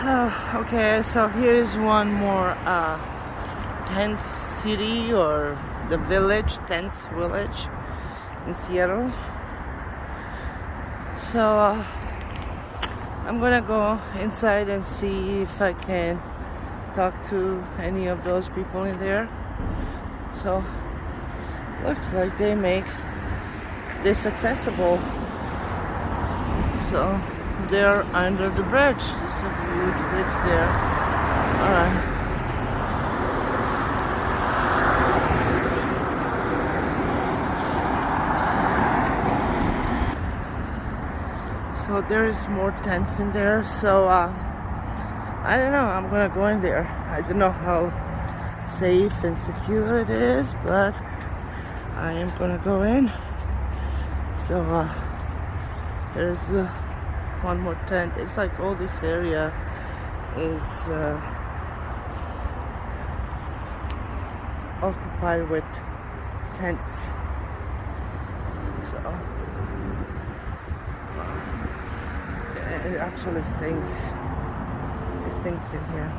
Okay, so here's one more tent city, or the village, tents village in Seattle. So I'm gonna go inside and see if I can talk to any of those people in there. So looks like they make this accessible. So they're under the bridge. There's a huge bridge there. Alright. So there is more tents in there. So I don't know. I'm gonna go in there. I don't know how safe and secure it is, but I am gonna go in. So there's one more tent. It's like all this area is occupied with tents. So it actually stinks. It stinks in here.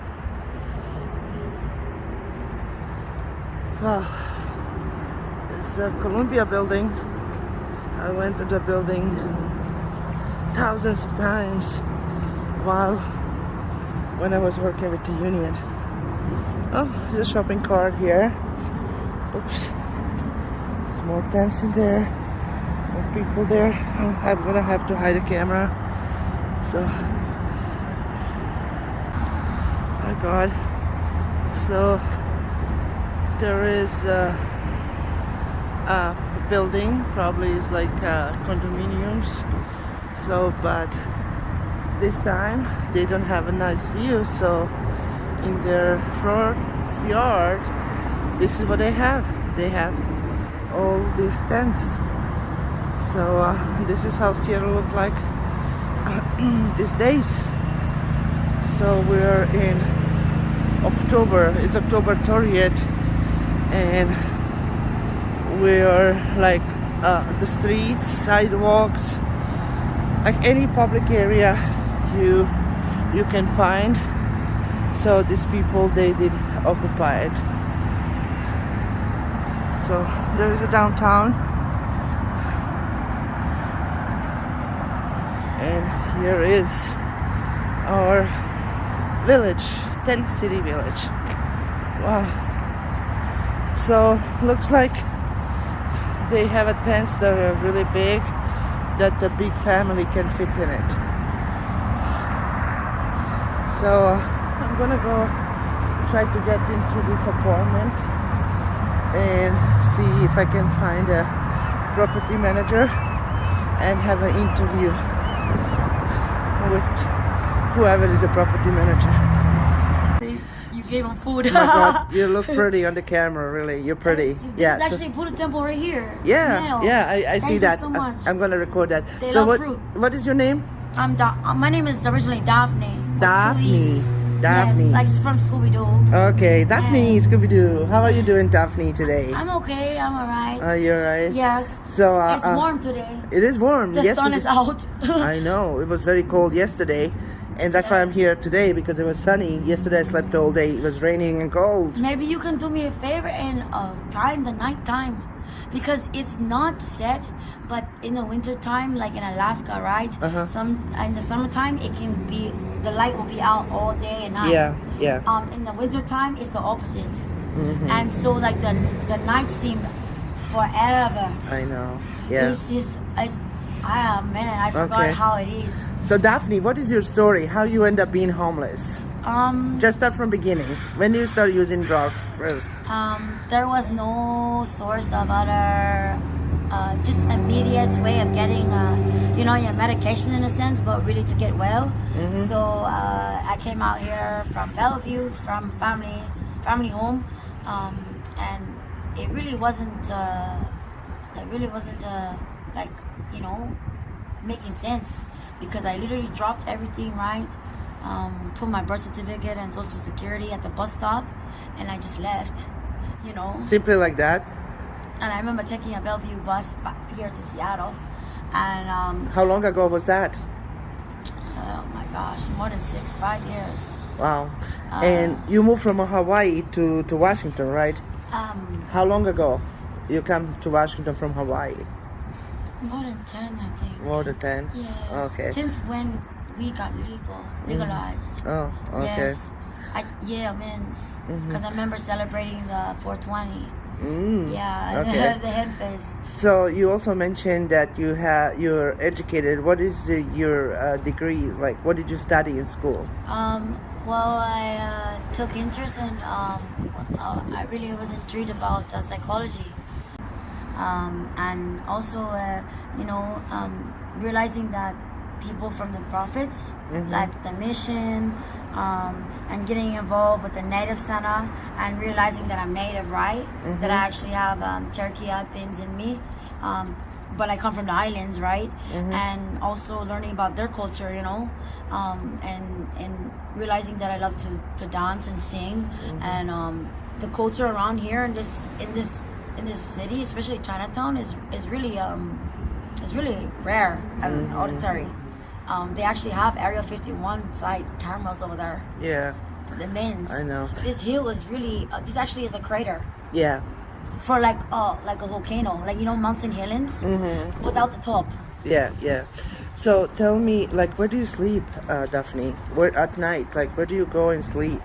Wow. It's a Columbia building. I went to the building thousands of times when I was working with the union. Oh, there's a shopping cart here. Oops. There's more tents in there. More people there. Oh, I'm gonna have to hide the camera. So, my God. So there is a building, probably is like condominiums. So, but this time they don't have a nice view. So, in their front yard, this is what they have. They have all these tents. So, this is how Seattle look like these days. So we're in October. It's October 30th, and we're like the streets, sidewalks, like any public area you can find. So these people, they did occupy it. So there is a downtown, and here is our village, tent city village. Wow. So looks like they have a tents that are really big, that the big family can fit in it. So I'm gonna go try to get into this apartment and see if I can find a property manager and have an interview with whoever is a property manager. You gave him food. Oh my God, you look pretty on the camera, really. You're pretty. Yeah. Actually, put a temple right here. Yeah, yeah, I see that. Thank you so much. I'm gonna record that. They So love fruit. what is your name? My name is originally Daphne. Daphne. Daphne. Yes, like from Scooby-Doo. Okay, Daphne, Scooby-Doo. How are you doing, Daphne, today? I'm okay. I'm alright. Are you alright? Yes. So It's warm today. It is warm. The sun is out. I know. It was very cold yesterday. And that's why I'm here today, because it was sunny. Yesterday I slept all day. It was raining and cold. Maybe you can do me a favor and try in the night time, because it's not set, but in the winter time, like in Alaska, right? In the summertime, it can be, the light will be out all day and night. Yeah. In the winter time, it's the opposite. And so like the night seem forever. I know. Yeah. I forgot how it is. So Daphne, what is your story? How you end up being homeless? Just start from beginning. When did you start using drugs first? There was no source of other, just immediate way of getting, your medication in a sense, but really to get well. So I came out here from Bellevue, from family home, and it really wasn't like, making sense, because I literally dropped everything, right? Put my birth certificate and social security at the bus stop, and I just left, Simply like that? And I remember taking a Bellevue bus back here to Seattle, and how long ago was that? oh my gosh, more than 5 years. Wow. And you moved from Hawaii to Washington, right? How long ago you come to Washington from Hawaii? More than 10, I think. More than 10? Yes. Okay. Since when we got legalized. Oh, okay. Yes. Because I remember celebrating the 420. Yeah, okay. the head face. So you also mentioned that you're educated. What is your degree? Like, what did you study in school? Well, I took interest in. I really was intrigued about psychology, and also, realizing that people from the prophets, like the mission, and getting involved with the Native Center, and realizing that I'm Native, right? That I actually have Cherokee Pins in me, but I come from the islands, right? And also learning about their culture, and realizing that I love to dance and sing, and the culture around here in this city, especially Chinatown, is really rare and auditory. They actually have Area 51 side cameras over there. Yeah. The men's. I know. This hill is really. This actually is a crater. Yeah. For like a volcano, like Mount St. Helens, without the top. Yeah, yeah. So tell me, like, where do you sleep, Daphne? Where at night? Like, where do you go and sleep?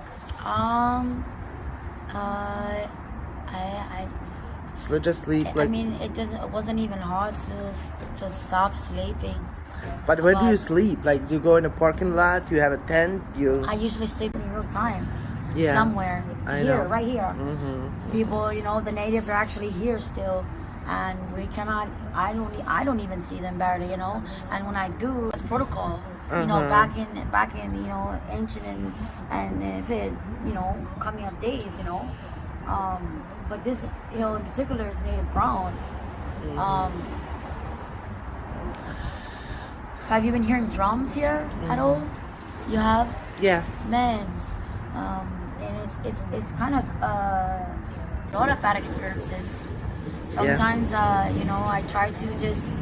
So just sleep. Like, it wasn't even hard to stop sleeping. But where do you sleep? Like, do you go in a parking lot? You have a tent? I usually sleep in real time. Yeah. Somewhere. I know. Right here. People, the natives are actually here still, and we cannot. I don't even see them barely, And when I do, it's protocol. Back in ancient and if it, coming up days, But this hill in particular is native brown. Have you been hearing drums here at all? You have? Yeah. Men's. And it's kind of a lot of bad experiences. Sometimes, I try to just,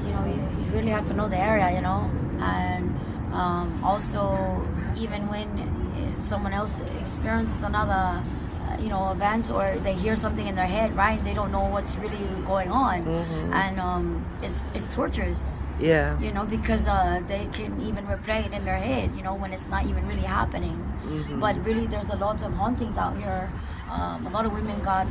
you really have to know the area, and also even when someone else experiences another, event, or they hear something in their head, right? They don't know what's really going on, and it's torturous. Yeah. Because they can even replay it in their head, when it's not even really happening. But really, there's a lot of hauntings out here. A lot of women got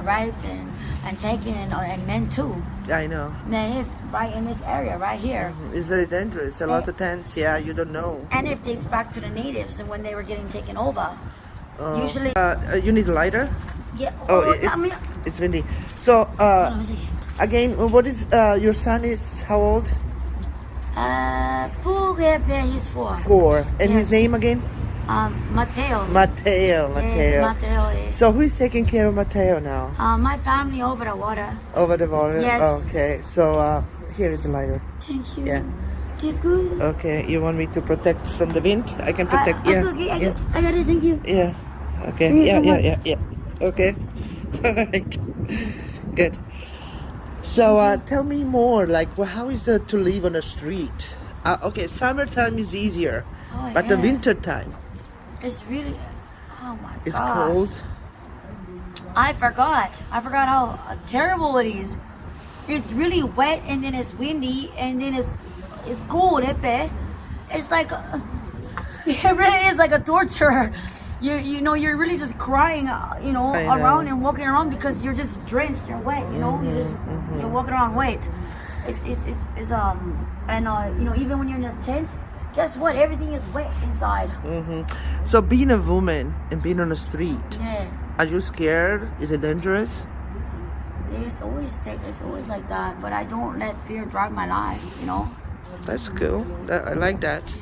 raped and taken, and men too. I know. Men, right in this area, right here. It's very dangerous. A lot of tents. Yeah, you don't know. And it dates back to the natives and when they were getting taken over. Usually. You need a lighter? Yeah. It's windy. So, again, what is your son is how old? He's 4. 4. And Yes. his name again? Mateo. Mateo. Yes, Mateo is. So who is taking care of Mateo now? My family over the water. Over the water? Yes. Okay. So here is a lighter. Thank you. Yeah. He's good. Okay. You want me to protect from the wind? I can protect. That's okay. I got it. Thank you. Yeah. Okay. Yeah. Okay. All right. Good. So tell me more. Like, how is it to live on the street? Okay, summertime is easier, but the winter time. It's really, oh my god. It's cold. I forgot how terrible it is. It's really wet, and then it's windy, and then it's cold. It's like, it really is like a torture. You're really just crying, around and walking around because you're just drenched, you're wet, you're walking around wet. It's even when you're in a tent, guess what? Everything is wet inside. So being a woman and being on the street, Yeah. are you scared? Is it dangerous? It's always like that, but I don't let fear drive my life, That's cool. I like that.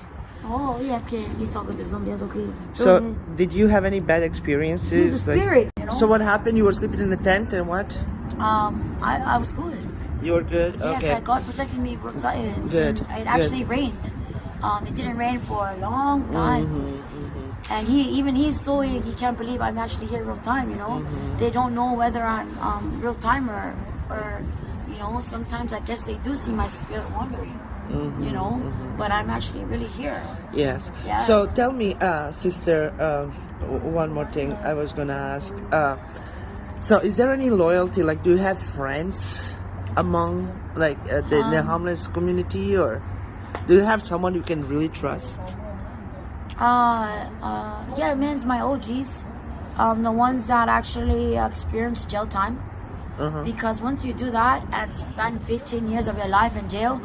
Oh, yeah, okay. He's talking to somebody else, okay. So, did you have any bad experiences? He's a spirit, So what happened? You were sleeping in a tent and what? I was good. You were good? Yes, Okay. God protected me from times. Good, It actually rained. It didn't rain for a long time. And he can't believe I'm actually here real time, They don't know whether I'm real time or sometimes I guess they do see my spirit wandering. you know. But I'm actually really here. Yes. Yes. So tell me, sister, one more thing I was gonna ask. So is there any loyalty? Like, do you have friends among like the homeless community, or do you have someone you can really trust? Yeah, it means my OGs, the ones that actually experienced jail time. Because once you do that and spend 15 years of your life in jail,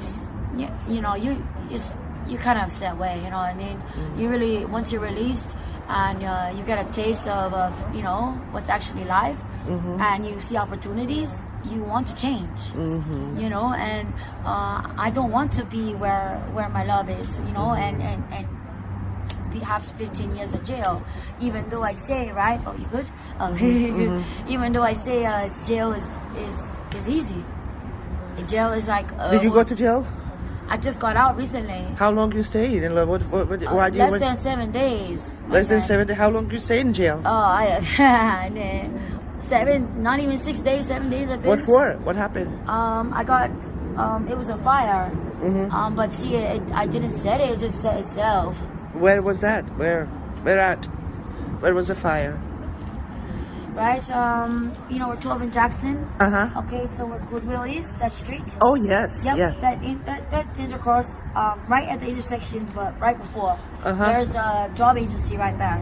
you know, you kind of set away, you know what I mean? You really, once you're released and you get a taste of you know, what's actually life, and you see opportunities, you want to change, you know, and I don't want to be where my love is, you know, and we have 15 years of jail, even though I say, right? Oh, you good? Even though I say jail is easy. Jail is like. Did you go to jail? I just got out recently. How long you stayed? And why do you? Less than 7 days. Less than 7 days. How long you stayed in jail? Oh, 7, not even 6 days, 7 days. What for? What happened? I got. It was a fire. But see, I didn't set it. It just set itself. Where was that? Where at? Where was the fire? Right, you know, we're 12 in Jackson. Okay, so we're Goodwill East, that street. Oh yes, Yep, yeah. That intercourse, right at the intersection, but right before. There's a job agency right there.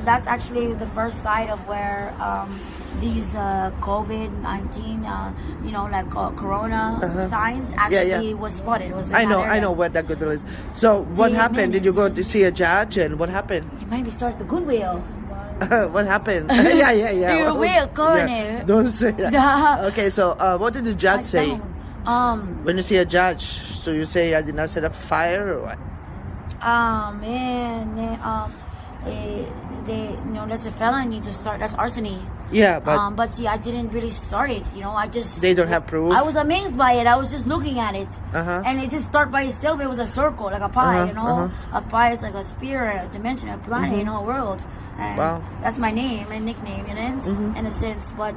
That's actually the first site of where these COVID-19, you know, like corona signs actually was spotted. It was in I know where that Goodwill is. So what happened? Did you go to see a judge, and what happened? You made me start the Goodwill. What happened? yeah. You will, Corner. Don't say that. Okay, so what did the judge say? When you see a judge, so you say I did not set up a fire, or what? You know, that's a felony to start. That's arsony. Yeah, but but see, I didn't really start it. You know, I just. They don't have proof. I was amazed by it. I was just looking at it, and it just started by itself. It was a circle, like a pie. You know, a pie is like a sphere, a dimension, a planet, you know, a world. And that's my name, my nickname, you know, in a sense. But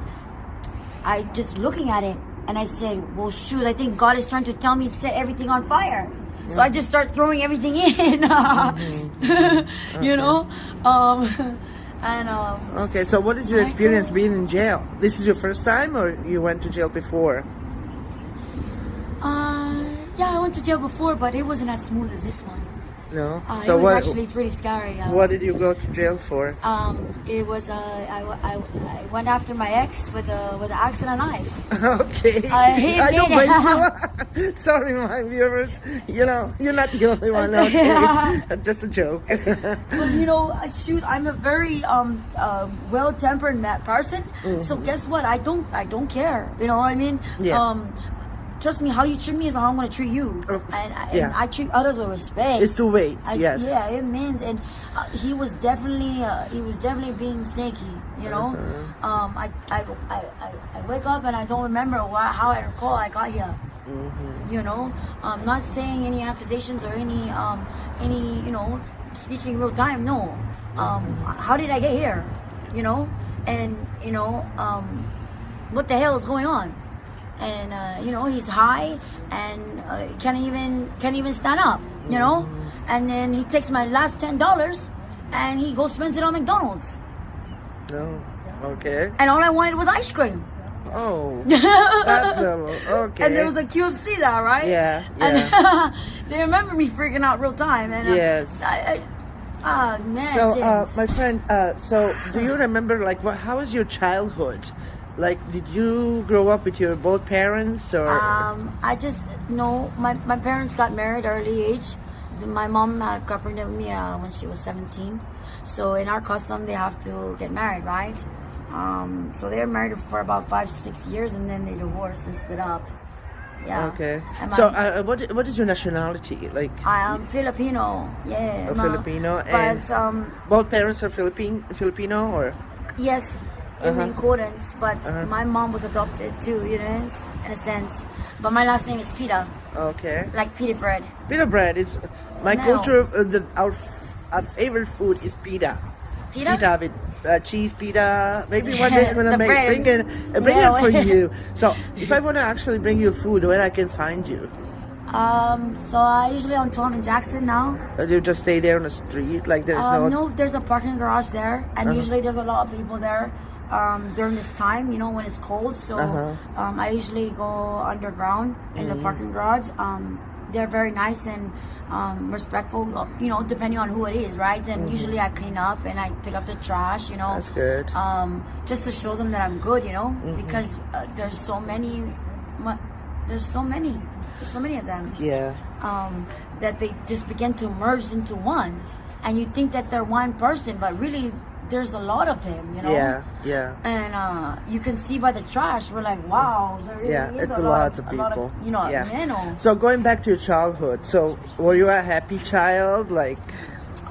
I just looking at it, and I said, "Well, shoot! I think God is trying to tell me to set everything on fire." So I just start throwing everything in, you know. And okay, so what is your experience being in jail? This is your first time, or you went to jail before? Yeah, I went to jail before, but it wasn't as smooth as this one. No. So it was actually pretty scary. What did you go to jail for? It was I went after my ex with an axe and a knife. Okay. I don't blame you. Sorry, my viewers. You know, you're not the only one. Okay. Just a joke. But you know, shoot, I'm a very well-tempered person. So guess what? I don't care. You know what I mean? Yeah. Trust me, how you treat me is how I'm going to treat you. And I treat others with respect. It's two ways, yes. Yeah, it means. And he was definitely being snaky, you know. I wake up and I don't remember how I recall I got here. You know, not saying any accusations or any you know, snitching real time. No. How did I get here? You know, and you know, what the hell is going on? And you know, he's high and can't even stand up, you know. And then he takes my last $10 and he goes spends it on McDonald's. No, okay. And all I wanted was ice cream. Oh, that fellow. Okay. And there was a QFC there, right? Yeah. And they remember me freaking out real time. And yes. Man. So, my friend, so do you remember how was your childhood? Like, did you grow up with your both parents, or? I just know my parents got married early age. My mom got pregnant with me when she was 17. So in our custom, they have to get married, right? So they were married for about 5-6 years, and then they divorced and split up. Yeah. Okay. So what is your nationality? Like? I am Filipino. Yeah. Filipino. But both parents are Filipino, or? Yes. In accordance, but my mom was adopted too, you know, in a sense. But my last name is Pita. Okay. Like pita bread. Pita bread is my culture. Our favorite food is pita. Pita? Pita with cheese pita. Maybe one day I'm gonna bring it for you. So if I want to actually bring you food, where I can find you? So I usually on 12 in Jackson now. You just stay there on the street, like there's No, there's a parking garage there, and usually there's a lot of people there during this time, when it's cold. So I usually go underground in the parking garage. They're very nice and respectful, depending on who it is, right? And usually I clean up and I pick up the trash, That's good. just to show them that I'm good, because there's so many of them. Yeah. That they just begin to merge into one, and you think that they're one person, but really there's a lot of him, Yeah. And you can see by the trash, we're like, wow, there really is it's a lots of a lot people. men. So going back to your childhood, so were you a happy child? Like,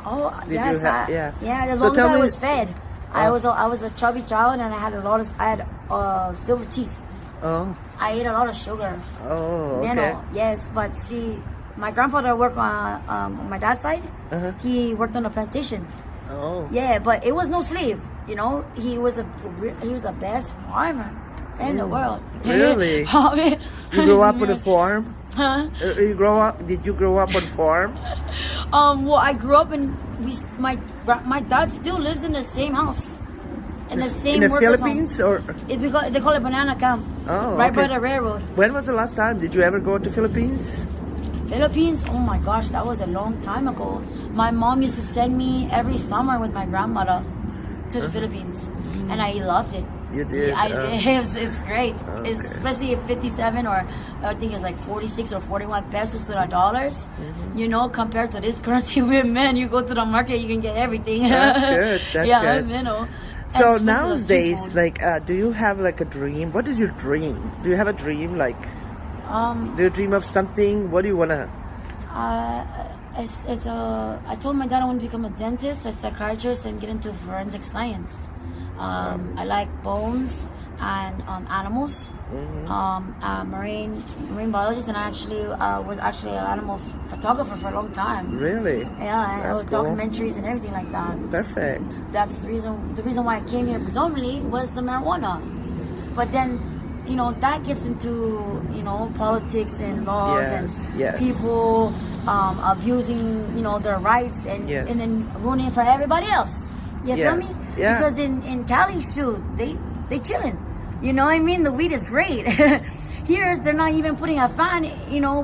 Oh Did yes, you have- yeah. As So long as tell I me- was fed. I was a chubby child, and I had silver teeth. oh, I ate a lot of sugar. oh, okay. Nano, yes, but see, my grandfather worked on my dad's side. He worked on a plantation. Oh, Yeah, but it was no slave. He was the best farmer in the world. Really? You grew up on a farm? Huh? Did you grow up on a farm? Well, I grew up in my dad still lives in the same house, in the same In the workers' Philippines, home. or They call it banana camp. Oh, right by okay. the railroad. when was the last time? Did you ever go to Philippines? Philippines, oh my gosh, that was a long time ago. My mom used to send me every summer with my grandmother to the Philippines, and I loved it. You did. It's great. It's especially at 57, or I think it's like 46 or 41 pesos to the dollars. Compared to this currency, you go to the market, you can get everything. That's good. That's good. So And nowadays, seafood. like, do you have like a dream? What is your dream? Do you have a dream? Like, do you dream of something? What do you wanna? I told my dad I want to become a dentist, a psychiatrist, and get into forensic science. I like bones and animals. Marine biologist, and I was actually an animal photographer for a long time. Really? Yeah, That's cool. documentaries and everything like that. Perfect. That's the reason why I came here predominantly was the marijuana. But then, that gets into politics and laws and people people their rights and then ruining it for everybody else. You feel me? Yeah. Because in Cali, shoot, they chilling. You know what I mean? The weed is great. Here, they're not even putting a fan,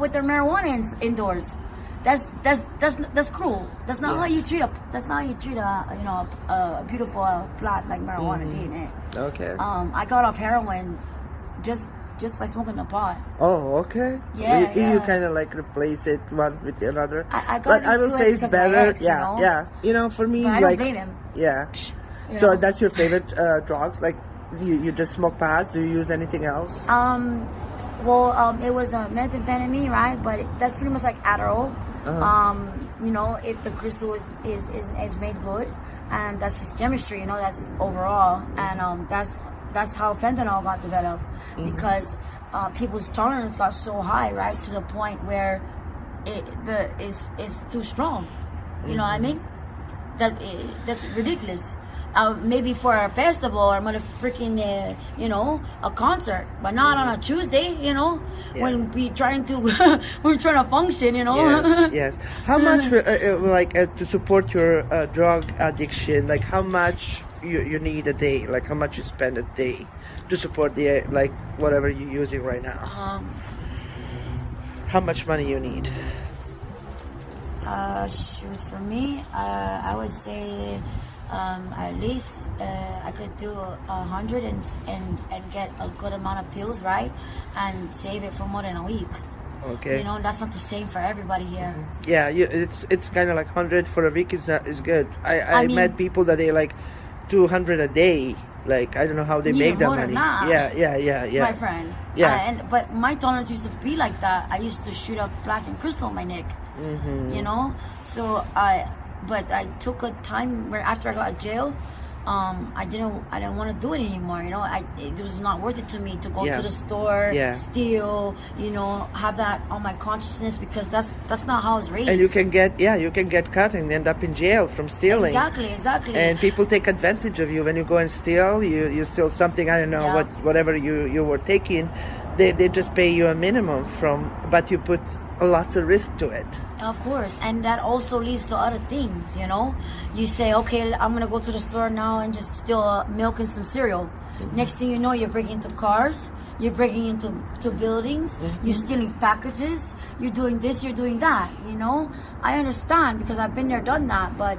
with their marijuana indoors. That's cruel. That's not how you treat a beautiful plant like marijuana. DNA. Okay. I got off heroin just by smoking the pot. Oh, okay. Yeah, You yeah. kind of like replace it one with the other. I got But I will into say it it's because of my better. ex, Yeah. For me, But I don't like, blame him. yeah. You So know? that's your favorite drugs? Like, you just smoke pots? Do you use anything else? It was a methamphetamine, right? But that's pretty much like Adderall. If the crystal is made good, and that's just chemistry, that's overall, and that's how fentanyl got developed, because people's tolerance got so high, right, to the point where it's too strong. You know what I mean? That's ridiculous. Maybe for a festival or freaking a concert, but not on a Tuesday. When we're trying to function. Yes. How much, to support your drug addiction? Like, how much you need a day? Like, how much you spend a day to support the whatever you're using right now? How much money you need? Shoot, for me, I would say at least I could do 100 and get a good amount of pills, right, and save it for more than a week. Okay. That's not the same for everybody here. Yeah, it's kind of like 100 for a week is good. I mean, met people that they like 200 a day. Like, I don't know how they make that more money. than that. Yeah. My friend. Yeah. But my tolerance used to be like that. I used to shoot up black and crystal on my neck. So I took a time where after I got out of jail, I didn't want to do it anymore. It was not worth it to me to go to the store, steal, have that on my consciousness, because that's not how I was raised. And you can get caught and end up in jail from stealing. Exactly. And people take advantage of you when you go and steal. You steal something, I don't know, whatever you were taking. They just pay you a minimum but you put lots of risk to it. Of course, and that also leads to other things, you know. You say, okay, I'm gonna go to the store now and just steal milk and some cereal. Next thing you know, you're breaking into cars, you're breaking into buildings, you're stealing packages, you're doing this, you're doing that, you know. I understand because I've been there, done that, but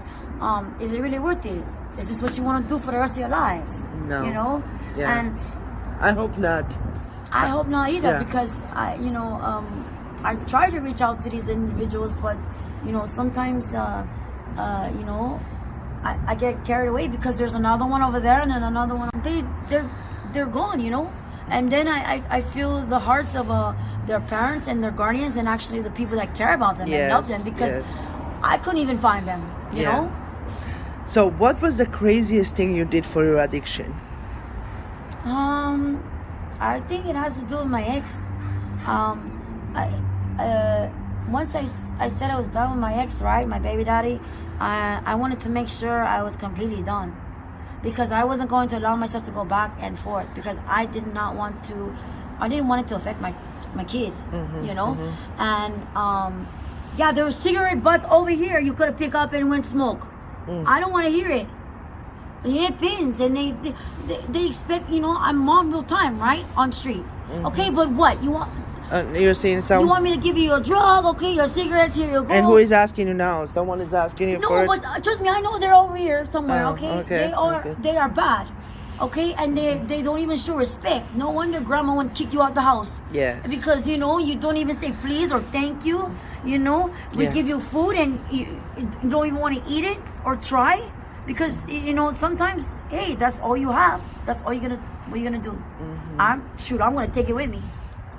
is it really worth it? Is this what you want to do for the rest of your life? No. You know? Yeah. And I hope not. I hope not either, Yeah. because I try to reach out to these individuals, but sometimes I get carried away because there's another one over there and then another one. They're gone, and then I feel the hearts of their parents and their guardians and actually the people that care about them and love them, because I couldn't even find them, you know. So what was the craziest thing you did for your addiction? I think it has to do with my ex. Once I said I was done with my ex, right, my baby daddy, I wanted to make sure I was completely done, because I wasn't going to allow myself to go back and forth, because I didn't want it to affect my kid, and there were cigarette butts over here you could have picked up and went smoke. I don't want to hear it. You get pins, and they expect, I'm mom real time, right, on street. Okay, but what you want? You're saying some. You want me to give you a drug? Okay, your cigarettes, here you go. And who is asking you now? Someone is asking you for it? No, but trust me, I know they're over here somewhere. Okay, they are bad. Okay, and they don't even show respect. No wonder grandma won't kick you out the house. Yes. Because you don't even say please or thank you. We give you food and you don't even want to eat it or try, because sometimes, hey, that's all you have. That's all what are you gonna do? I'm gonna take it with me.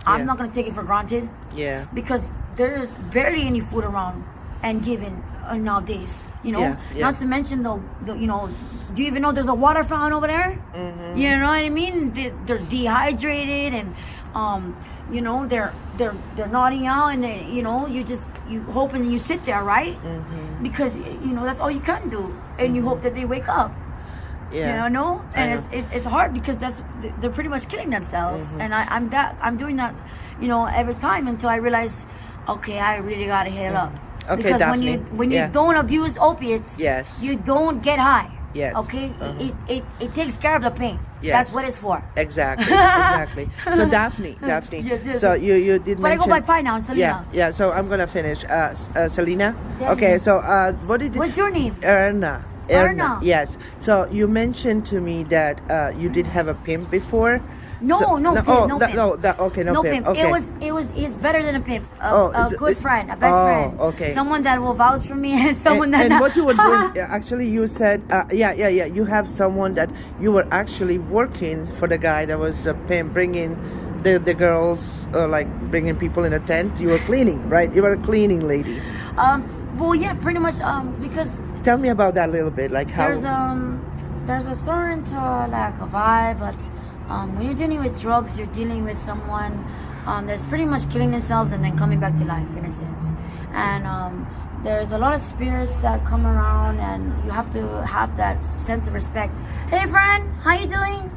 I'm not gonna take it for granted. Yeah. Because there's barely any food around and given nowadays. Not to mention the do you even know there's a water fountain over there? You know what I mean? They're dehydrated and they're nodding out, and you hope and you sit there, right? Because that's all you can do, and you hope that they wake up. And it's hard because they're pretty much killing themselves, and I'm doing that every time until I realize, okay, I really gotta heal up. Okay, because Daphne. when you don't abuse opiates, you don't get high. Yes. Okay. It takes care of the pain. Yes. That's what it's for. Exactly. So Daphne. Yes. So you did But mention. I go by Pi now, Selena. Yeah. So I'm gonna finish. Selena. Danny. Okay. So what did you? What's your name? Erna. Yes. So you mentioned to me that you did have a pimp before. No pimp. No pimp. Okay. It's better than a pimp. A good friend, a best friend. Okay. Someone that will vouch for me, and someone that. And what you were doing? Actually, you said, You have someone that you were actually working for the guy that was a pimp, bringing the girls, like bringing people in a tent. You were cleaning, right? You were a cleaning lady. Well, yeah, pretty much. Because. Tell me about that a little bit, like how. There's a certain like a vibe, but. When you're dealing with drugs, you're dealing with someone that's pretty much killing themselves and then coming back to life, in a sense. And there's a lot of spirits that come around, and you have to have that sense of respect. Hey, friend, how you doing?